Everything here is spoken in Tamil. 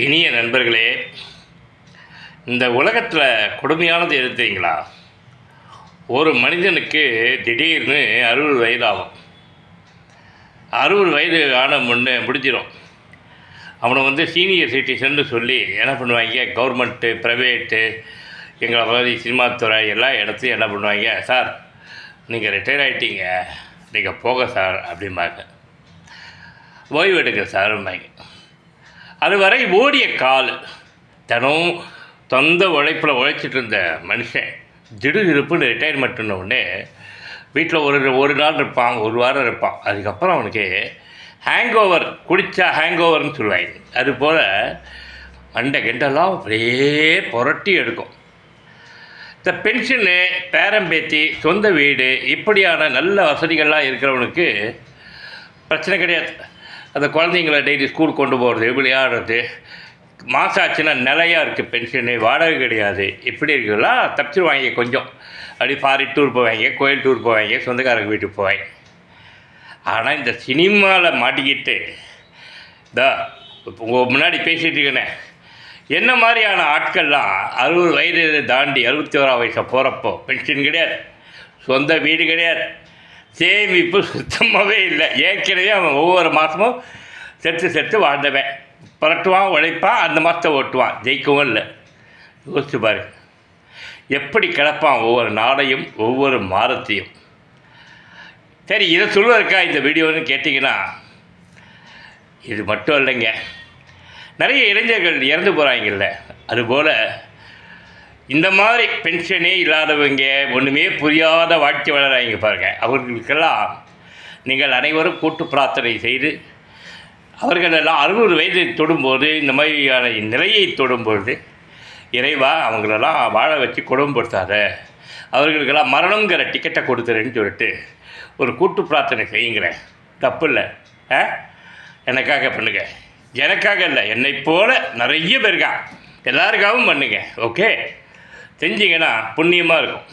இனிய நண்பர்களே, இந்த உலகத்தில் கொடுமையானது எது தெரியுங்களா? ஒரு மனிதனுக்கு திடீர்னு 60 வயது ஆகும். 60 வயது ஆன முன்னே முடிஞ்சிடும். அவனை சீனியர் சிட்டிசன்னு சொல்லி என்ன பண்ணுவாங்க, கவர்மெண்ட்டு, ப்ரைவேட்டு, எங்களை மாதிரி சினிமா துறை எல்லா இடத்துலையும் என்ன பண்ணுவாங்க, சார் நீங்கள் ரிட்டையர் ஆகிட்டீங்க, நீங்கள் போக சார் அப்படிம்பாங்க. ஓய்வு எடுங்க சார்பாங்க. அதுவரை ஓடிய கால், தினம் சொந்த உழைப்பில் உழைச்சிட்டு இருந்த மனுஷன் திடுதிருப்புன்னு ரிட்டையர்மெண்ட்டுன்ன உடனே வீட்டில் ஒரு நாள் இருப்பான், ஒரு வாரம் இருப்பான். அதுக்கப்புறம் அவனுக்கு ஹேங் ஓவர், குடித்தா ஹேங் ஓவர்னு சொல்லுவாங்க. அதுபோல் மண்டை கெண்டெல்லாம் அப்படியே புரட்டி எடுக்கும். இந்த பென்ஷனு, பேரம்பேத்தி, சொந்த வீடு, இப்படியான நல்ல வசதிகள்லாம் இருக்கிறவனுக்கு பிரச்சனை கிடையாது. அந்த குழந்தைங்கள டெய்லி ஸ்கூல் கொண்டு போகிறது, விளையாடுறது, மாதம் ஆச்சுன்னா நிலையாக இருக்குது, பென்ஷனு, வாடகை கிடையாது, இப்படி இருக்குலாம் தப்பிச்சிருவாங்க. கொஞ்சம் அப்படி ஃபாரின் டூர் போவாங்க, கோயில் டூர் போவாங்க, சொந்தக்காரங்க வீட்டுக்கு போவாங்க. ஆனால் இந்த சினிமாவில் மாட்டிக்கிட்டு உங்கள் முன்னாடி பேசிகிட்டு இருக்கேனே, என்ன மாதிரியான ஆட்கள்லாம் 60 வயது தாண்டி 61ஆம் வயசை போகிறப்போ பென்ஷன் கிடையாது, சொந்த வீடு கிடையாது, சேமிப்பு சுத்தமாகவே இல்லை. ஏற்கனவே அவன் ஒவ்வொரு மாதமும் செத்து வாழ்ந்தவன், புரட்டுவான், உழைப்பான், அந்த மாதத்தை ஓட்டுவான், ஜெயிக்கவும் இல்லை. யோசிச்சு பாரு, எப்படி கிடப்பான் ஒவ்வொரு நாளையும், ஒவ்வொரு மாதத்தையும். சரி, இதை சொல்வதற்கா இந்த வீடியோன்னு கேட்டிங்கன்னா, இது மட்டும் இல்லைங்க, நிறைய இளைஞர்கள் இறந்து போகிறாங்கல்ல, அதுபோல் இந்த மாதிரி பென்ஷனே இல்லாதவங்க, ஒன்றுமே புரியாத வாழ்க்கை வளராங்க பாருங்கள். அவர்களுக்கெல்லாம் நீங்கள் அனைவரும் கூட்டு பிரார்த்தனை செய்து, அவர்களெல்லாம் 60 வயதை தொடும்போது, இந்த மாதிரியான நிலையை தொடும்போது, இறைவா அவங்களெல்லாம் வாழ வச்சு கொடுமைப்படுத்தாத, அவர்களுக்கெல்லாம் மரணங்கிற டிக்கெட்டை கொடுத்துறேன்னு சொல்லிட்டு ஒரு கூட்டு பிரார்த்தனை செய்யுங்கிறேன். தப்பு இல்லை. எனக்காக பண்ணுங்க, எனக்காக இல்லை, என்னை போல் நிறைய பேருக்கா, எல்லாருக்காகவும் பண்ணுங்க. ஓகே, செஞ்சிங்கன்னா புண்ணியமாக இருக்கும்.